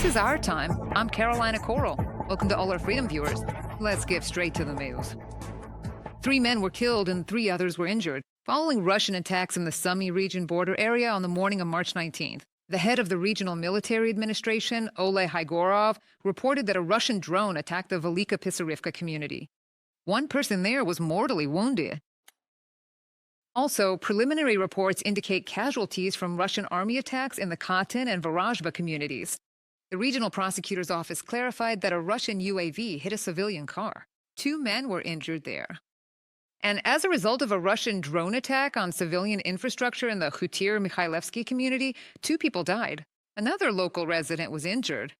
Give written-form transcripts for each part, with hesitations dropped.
This is our time. I'm Carolina Coral. Welcome to all our Freedom viewers. Let's get straight to the news. 3 men were killed and 3 others were injured following Russian attacks in the Sumy region border area on the morning of March 19th. The head of the Regional Military Administration, Oleg Hygorov, reported that a Russian drone attacked the Velika Pisarivka community. 1 person there was mortally wounded. Also, preliminary reports indicate casualties from Russian army attacks in the Katyn and Vorozhba communities. The regional prosecutor's office clarified that a Russian UAV hit a civilian car. 2 men were injured there. And as a result of a Russian drone attack on civilian infrastructure in the Khutir Mikhailevsky community, 2 people died. Another local resident was injured.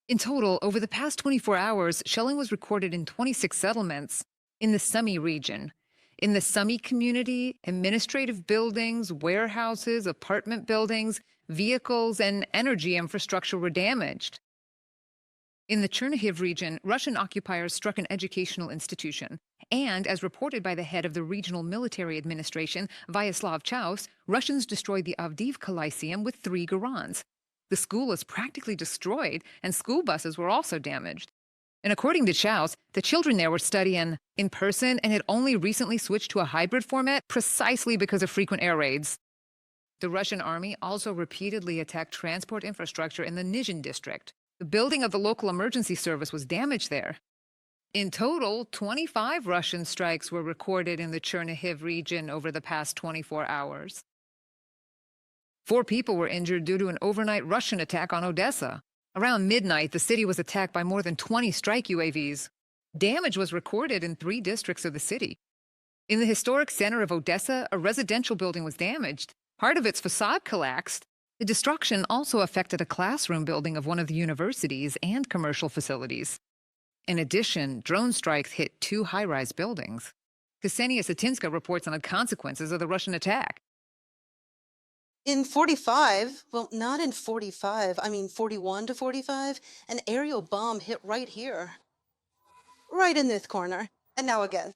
In total, over the past 24 hours, shelling was recorded in 26 settlements in the Sumy region. In the Sumy community, administrative buildings, warehouses, apartment buildings, vehicles, and energy infrastructure were damaged. In the Chernihiv region, Russian occupiers struck an educational institution. And, as reported by the head of the Regional Military Administration, Vyacheslav Chaus, Russians destroyed the Avdiivka Lyceum with 3 Garans. The school is practically destroyed, and school buses were also damaged. And according to Chaus, the children there were studying in person and had only recently switched to a hybrid format precisely because of frequent air raids. The Russian army also repeatedly attacked transport infrastructure in the Nizhyn district. The building of the local emergency service was damaged there. In total, 25 Russian strikes were recorded in the Chernihiv region over the past 24 hours. 4 people were injured due to an overnight Russian attack on Odesa. Around midnight, the city was attacked by more than 20 strike UAVs. Damage was recorded in 3 districts of the city. In the historic center of Odesa, a residential building was damaged. Part of its facade collapsed. The destruction also affected a classroom building of one of the universities and commercial facilities. In addition, drone strikes hit 2 high-rise buildings. Ksenia Satinska reports on the consequences of the Russian attack. In 45, well, not in 45, I mean 41 to 45, an aerial bomb hit right here. Right in this corner. And now again.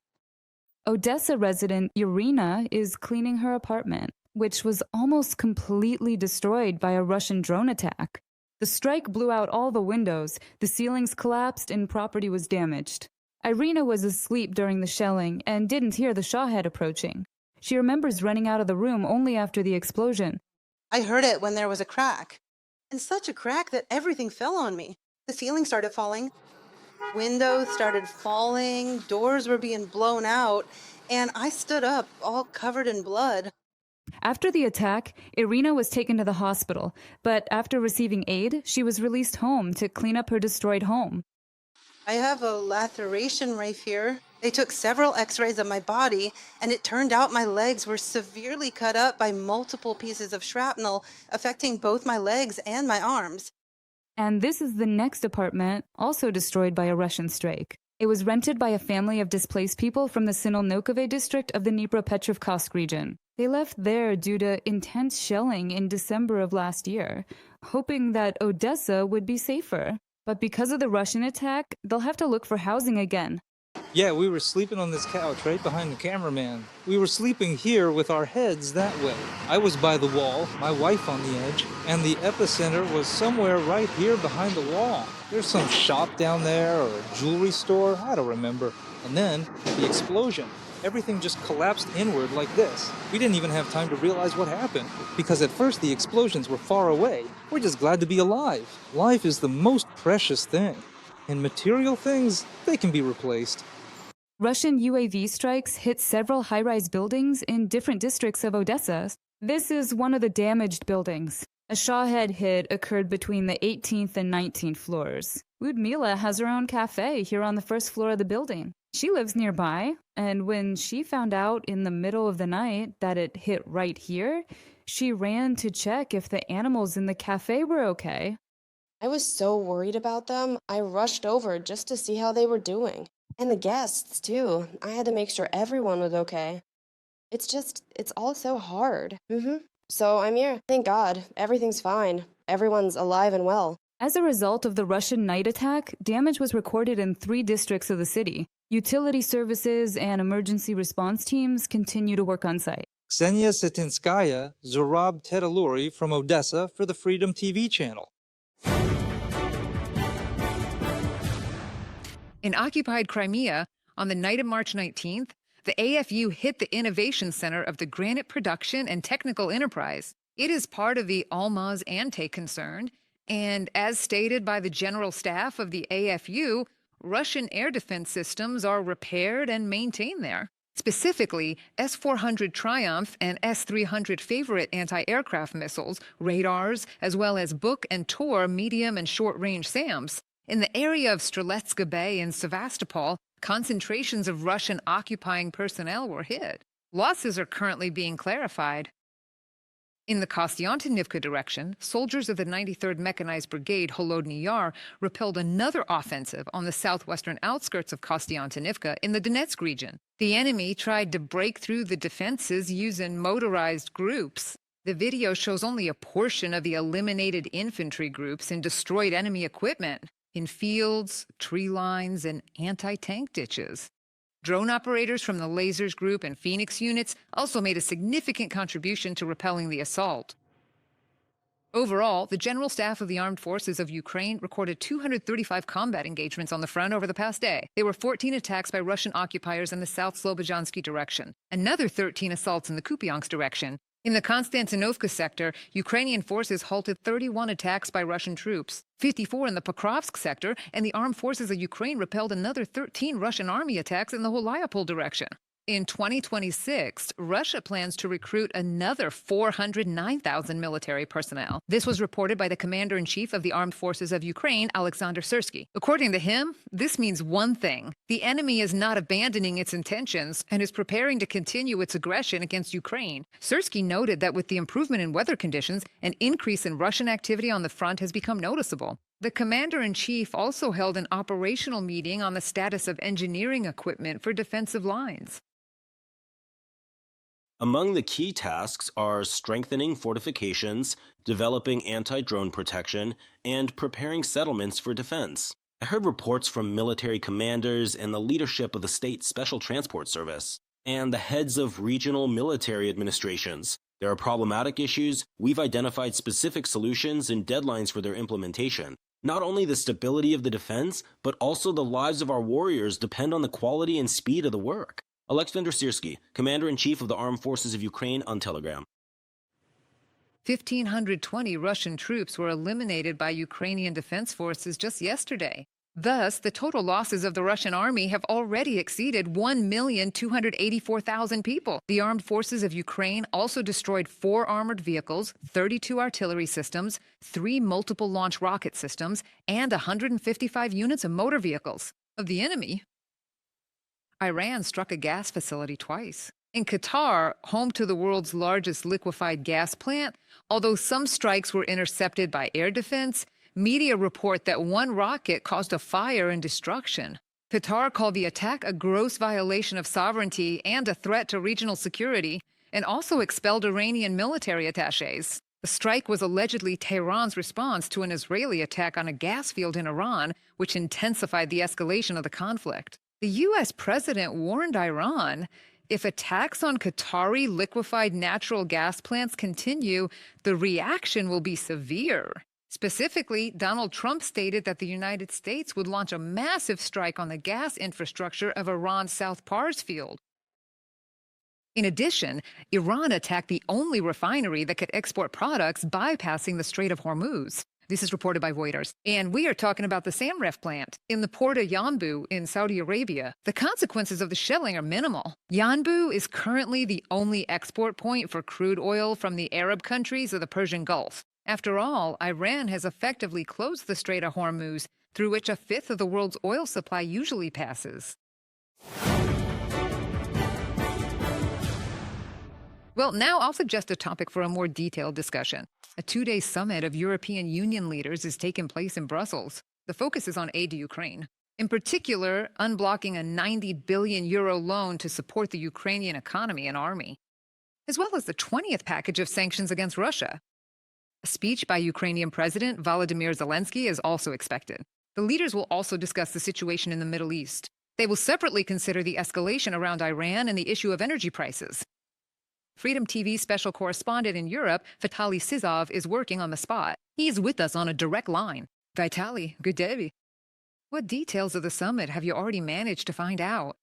Odesa resident Irina is cleaning her apartment, which was almost completely destroyed by a Russian drone attack. The strike blew out all the windows, the ceilings collapsed, and property was damaged. Irina was asleep during the shelling and didn't hear the Shahid approaching. She remembers running out of the room only after the explosion. I heard it when there was a crack. And such a crack that everything fell on me. The ceiling started falling. Windows started falling. Doors were being blown out. And I stood up, all covered in blood. After the attack, Irina was taken to the hospital, but after receiving aid, she was released home to clean up her destroyed home. I have a laceration right here. They took several x-rays of my body, and it turned out my legs were severely cut up by multiple pieces of shrapnel, affecting both my legs and my arms. And this is the next apartment, also destroyed by a Russian strike. It was rented by a family of displaced people from the Sinolnokove district of the Dnipropetrovsk region. They left there due to intense shelling in December of last year, hoping that Odesa would be safer. But because of the Russian attack, they'll have to look for housing again. Yeah, we were sleeping on this couch right behind the cameraman. We were sleeping here with our heads that way. I was by the wall, my wife on the edge, and the epicenter was somewhere right here behind the wall. There's some shop down there or a jewelry store, I don't remember. And then the explosion. Everything just collapsed inward like this. We didn't even have time to realize what happened, because at first the explosions were far away. We're just glad to be alive. Life is the most precious thing. And material things, they can be replaced. Russian UAV strikes hit several high-rise buildings in different districts of Odesa. This is one of the damaged buildings. A Shahid hit occurred between the 18th and 19th floors. Ludmila has her own cafe here on the first floor of the building. She lives nearby, and when she found out in the middle of the night that it hit right here, she ran to check if the animals in the cafe were okay. I was so worried about them, I rushed over just to see how they were doing. And the guests, too. I had to make sure everyone was okay. It's all so hard. So I'm here. Thank God. Everything's fine. Everyone's alive and well. As a result of the Russian night attack, damage was recorded in 3 districts of the city. Utility services and emergency response teams continue to work on site. Ksenia Satinskaya, Zurab Tedaluri from Odesa for the Freedom TV channel. In occupied Crimea, on the night of March 19th, the AFU hit the innovation center of the Granit production and technical enterprise. It is part of the Almaz Ante concern, and as stated by the general staff of the AFU, Russian air defense systems are repaired and maintained there. Specifically, S-400 Triumph and S-300 Favorite anti-aircraft missiles, radars, as well as Buk and Tor medium and short-range SAMs. In the area of Strzelecka Bay in Sevastopol, concentrations of Russian occupying personnel were hit. Losses are currently being clarified. In the Kostiantynivka direction, soldiers of the 93rd Mechanized Brigade Kholodnyi Yar repelled another offensive on the southwestern outskirts of Kostiantynivka in the Donetsk region. The enemy tried to break through the defenses using motorized groups. The video shows only a portion of the eliminated infantry groups and destroyed enemy equipment in fields, tree lines, and anti-tank ditches. Drone operators from the Lasers Group and Phoenix units also made a significant contribution to repelling the assault. Overall, the General Staff of the Armed Forces of Ukraine recorded 235 combat engagements on the front over the past day. There were 14 attacks by Russian occupiers in the South Slobodansky direction, another 13 assaults in the Kupiansk direction. In the Kostiantynivka sector, Ukrainian forces halted 31 attacks by Russian troops, 54 in the Pokrovsk sector, and the armed forces of Ukraine repelled another 13 Russian army attacks in the Lyceum direction. In 2026, Russia plans to recruit another 409,000 military personnel. This was reported by the Commander-in-Chief of the Armed Forces of Ukraine, Alexander Syrsky. According to him, this means one thing. The enemy is not abandoning its intentions and is preparing to continue its aggression against Ukraine. Syrsky noted that with the improvement in weather conditions, an increase in Russian activity on the front has become noticeable. The Commander-in-Chief also held an operational meeting on the status of engineering equipment for defensive lines. Among the key tasks are strengthening fortifications, developing anti-drone protection, and preparing settlements for defense. I heard reports from military commanders and the leadership of the State Special Transport Service, and the heads of regional military administrations. There are problematic issues, we've identified specific solutions and deadlines for their implementation. Not only the stability of the defense, but also the lives of our warriors depend on the quality and speed of the work. Alexander Syrsky, Commander-in-Chief of the Armed Forces of Ukraine, on Telegram. 1,520 Russian troops were eliminated by Ukrainian defense forces just yesterday. Thus, the total losses of the Russian army have already exceeded 1,284,000 people. The armed forces of Ukraine also destroyed 4 armored vehicles, 32 artillery systems, 3 multiple launch rocket systems, and 155 units of motor vehicles. Of the enemy, Iran struck a gas facility twice. In Qatar, home to the world's largest liquefied gas plant, although some strikes were intercepted by air defense, media report that one rocket caused a fire and destruction. Qatar called the attack a gross violation of sovereignty and a threat to regional security, and also expelled Iranian military attachés. The strike was allegedly Tehran's response to an Israeli attack on a gas field in Iran, which intensified the escalation of the conflict. The U.S. president warned Iran, if attacks on Qatari liquefied natural gas plants continue, the reaction will be severe. Specifically, Donald Trump stated that the United States would launch a massive strike on the gas infrastructure of Iran's South Pars field. In addition, Iran attacked the only refinery that could export products bypassing the Strait of Hormuz. This is reported by Reuters. And we are talking about the Samref plant in the port of Yanbu in Saudi Arabia. The consequences of the shelling are minimal. Yanbu is currently the only export point for crude oil from the Arab countries of the Persian Gulf. After all, Iran has effectively closed the Strait of Hormuz, through which 1/5 of the world's oil supply usually passes. Well, now I'll suggest a topic for a more detailed discussion. A 2-day summit of European Union leaders is taking place in Brussels. The focus is on aid to Ukraine. In particular, unblocking a €90 billion loan to support the Ukrainian economy and army, as well as the 20th package of sanctions against Russia. A speech by Ukrainian President Volodymyr Zelensky is also expected. The leaders will also discuss the situation in the Middle East. They will separately consider the escalation around Iran and the issue of energy prices. Freedom TV special correspondent in Europe, Vitaly Sizov, is working on the spot. He is with us on a direct line. Vitaly, good day. What details of the summit have you already managed to find out?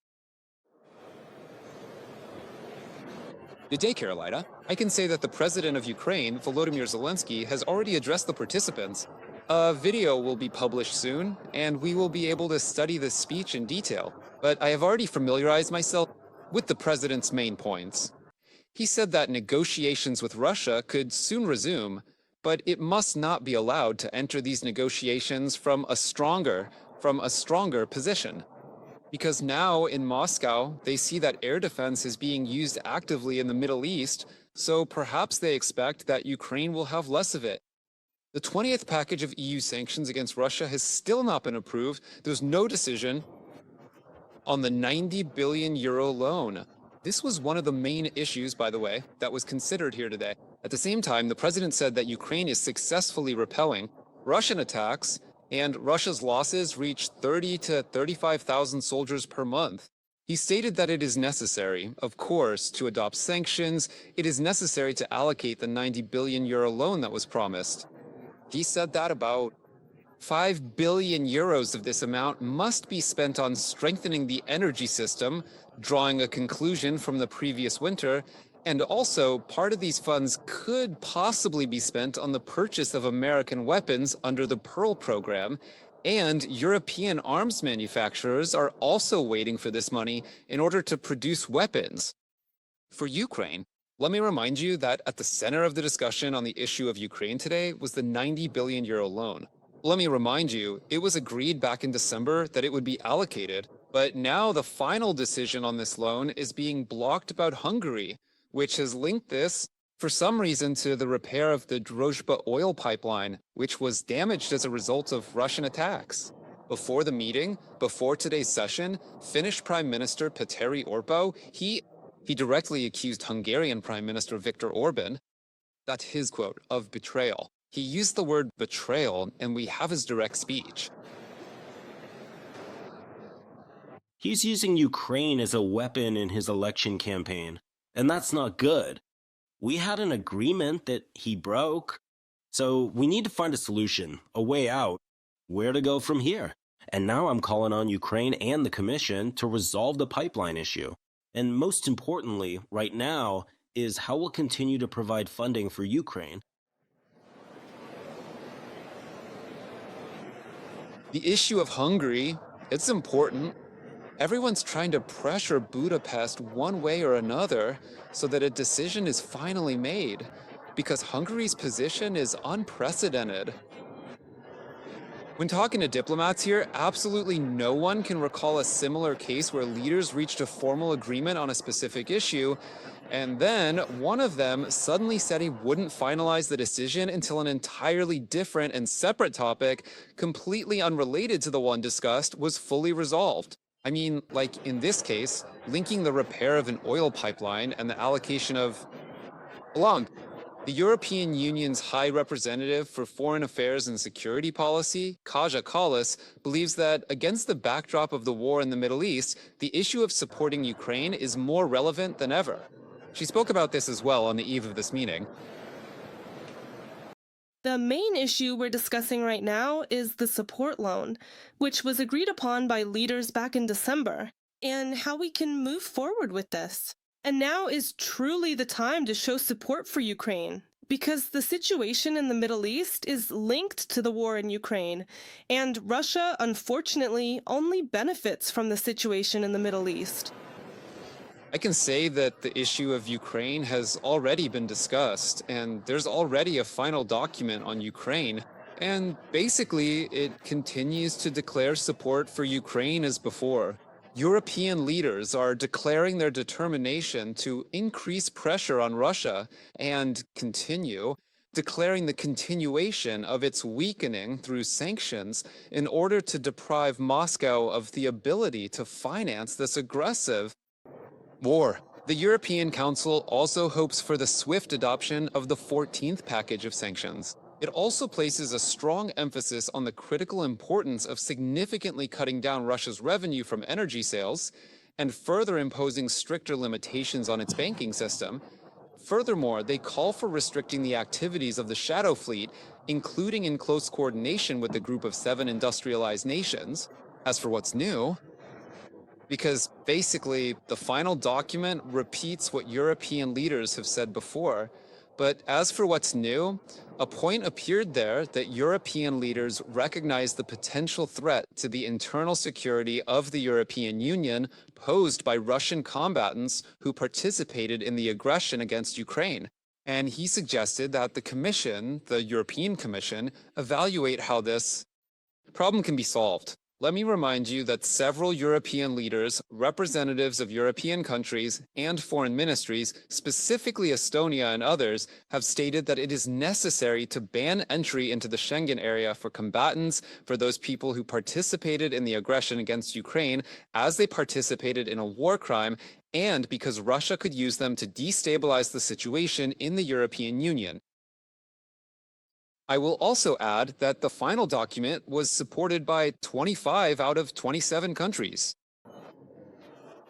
Good day, Carolina. I can say that the president of Ukraine, Volodymyr Zelensky, has already addressed the participants. A video will be published soon, and we will be able to study this speech in detail. But I have already familiarized myself with the president's main points. He said that negotiations with Russia could soon resume, but it must not be allowed to enter these negotiations from a stronger position. Because now in Moscow, they see that air defense is being used actively in the Middle East, so perhaps they expect that Ukraine will have less of it. The 20th package of EU sanctions against Russia has still not been approved. There's no decision on the 90 billion euro loan. This was one of the main issues, by the way, that was considered here today. At the same time, the president said that Ukraine is successfully repelling Russian attacks, and Russia's losses reached 30 to 35,000 soldiers per month. He stated that it is necessary, of course, to adopt sanctions. It is necessary to allocate the 90 billion euro loan that was promised. He said that about 5 billion euros of this amount must be spent on strengthening the energy system, drawing a conclusion from the previous winter, and also part of these funds could possibly be spent on the purchase of American weapons under the Pearl program, and European arms manufacturers are also waiting for this money in order to produce weapons. For Ukraine, let me remind you that at the center of the discussion on the issue of Ukraine today was the 90 billion euro loan. Let me remind you, it was agreed back in December that it would be allocated, but now the final decision on this loan is being blocked about Hungary, which has linked this, for some reason, to the repair of the Drozhba oil pipeline, which was damaged as a result of Russian attacks. Before the meeting, before today's session, Finnish Prime Minister Petteri Orpo, he directly accused Hungarian Prime Minister Viktor Orban, that's his quote, of betrayal. He used the word betrayal, and we have his direct speech. He's using Ukraine as a weapon in his election campaign, and that's not good. We had an agreement that he broke, so we need to find a solution, a way out, where to go from here. And now I'm calling on Ukraine and the Commission to resolve the pipeline issue. And most importantly, right now, is how we'll continue to provide funding for Ukraine. The issue of Hungary, it's important. Everyone's trying to pressure Budapest one way or another so that a decision is finally made, because Hungary's position is unprecedented. When talking to diplomats here, absolutely no one can recall a similar case where leaders reached a formal agreement on a specific issue, and then one of them suddenly said he wouldn't finalize the decision until an entirely different and separate topic, completely unrelated to the one discussed, was fully resolved. I mean, like in this case, linking the repair of an oil pipeline and the allocation of land. The European Union's High Representative for Foreign Affairs and Security Policy, Kaja Kallas, believes that against the backdrop of the war in the Middle East, the issue of supporting Ukraine is more relevant than ever. She spoke about this as well on the eve of this meeting. The main issue we're discussing right now is the support loan, which was agreed upon by leaders back in December, and how we can move forward with this. And now is truly the time to show support for Ukraine, because the situation in the Middle East is linked to the war in Ukraine, and Russia, unfortunately, only benefits from the situation in the Middle East. I can say that the issue of Ukraine has already been discussed, and there's already a final document on Ukraine, and basically it continues to declare support for Ukraine as before. European leaders are declaring their determination to increase pressure on Russia and continue declaring the continuation of its weakening through sanctions in order to deprive Moscow of the ability to finance this aggressive war. The European Council also hopes for the swift adoption of the 14th package of sanctions. It also places a strong emphasis on the critical importance of significantly cutting down Russia's revenue from energy sales and further imposing stricter limitations on its banking system. Furthermore, they call for restricting the activities of the Shadow Fleet, including in close coordination with the Group of 7 industrialized nations. As for what's new, because basically the final document repeats what European leaders have said before. But as for what's new, a point appeared there that European leaders recognize the potential threat to the internal security of the European Union posed by Russian combatants who participated in the aggression against Ukraine. And he suggested that the Commission, the European Commission, evaluate how this problem can be solved. Let me remind you that several European leaders, representatives of European countries, and foreign ministries, specifically Estonia and others, have stated that it is necessary to ban entry into the Schengen area for combatants, for those people who participated in the aggression against Ukraine, as they participated in a war crime, and because Russia could use them to destabilize the situation in the European Union. I will also add that the final document was supported by 25 out of 27 countries.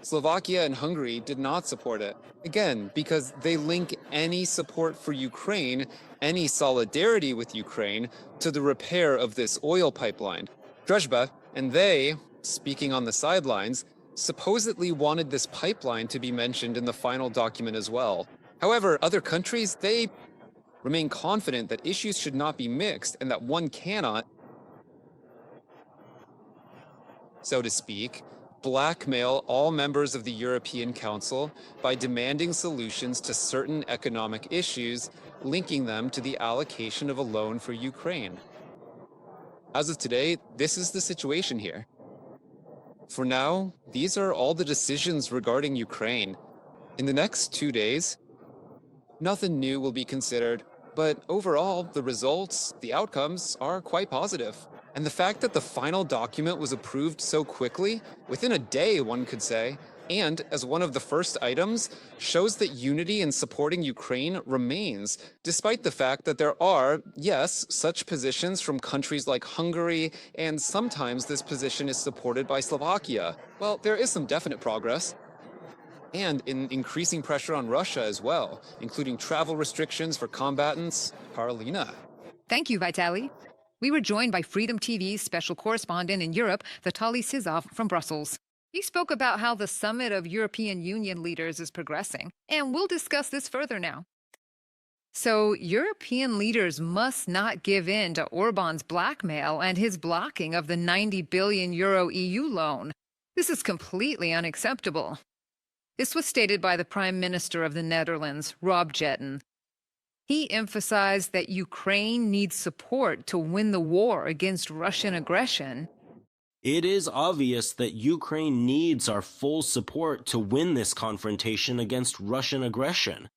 Slovakia and Hungary did not support it. Again, because they link any support for Ukraine, any solidarity with Ukraine, to the repair of this oil pipeline. Druzhba and they, speaking on the sidelines, supposedly wanted this pipeline to be mentioned in the final document as well. However, other countries, they remain confident that issues should not be mixed and that one cannot, so to speak, blackmail all members of the European Council by demanding solutions to certain economic issues, linking them to the allocation of a loan for Ukraine. As of today, this is the situation here. For now, these are all the decisions regarding Ukraine. In the next 2 days, nothing new will be considered. But overall, the results, the outcomes, are quite positive. And the fact that the final document was approved so quickly, within a day one could say, and as one of the first items, shows that unity in supporting Ukraine remains, despite the fact that there are, yes, such positions from countries like Hungary, and sometimes this position is supported by Slovakia. Well, there is some definite progress. And in increasing pressure on Russia as well, including travel restrictions for combatants. Carolina. Thank you, Vitaly. We were joined by Freedom TV's special correspondent in Europe, Vitaly Sizov from Brussels. He spoke about how the summit of European Union leaders is progressing, and we'll discuss this further now. So, European leaders must not give in to Orban's blackmail and his blocking of the €90 billion EU loan. This is completely unacceptable. This was stated by the Prime Minister of the Netherlands, Rob Jetten. He emphasized that Ukraine needs support to win the war against Russian aggression. It is obvious that Ukraine needs our full support to win this confrontation against Russian aggression.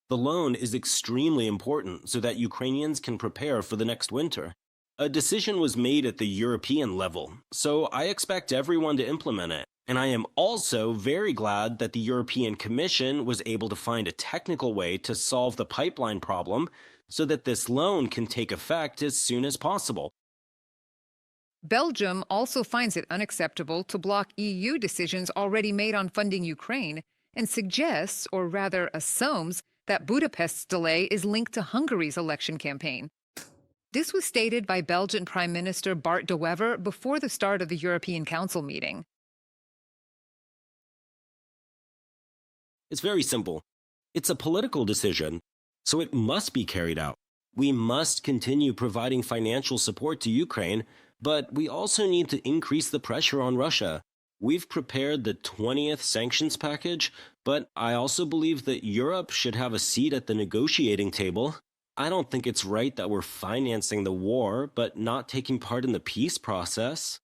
The loan is extremely important so that Ukrainians can prepare for the next winter. A decision was made at the European level, so I expect everyone to implement it. And I am also very glad that the European Commission was able to find a technical way to solve the pipeline problem so that this loan can take effect as soon as possible. Belgium also finds it unacceptable to block EU decisions already made on funding Ukraine and suggests, or rather assumes, that Budapest's delay is linked to Hungary's election campaign. This was stated by Belgian Prime Minister Bart De Wever before the start of the European Council meeting. It's very simple. It's a political decision, so it must be carried out. We must continue providing financial support to Ukraine, but we also need to increase the pressure on Russia. We've prepared the 20th sanctions package, but I also believe that Europe should have a seat at the negotiating table. I don't think it's right that we're financing the war, but not taking part in the peace process.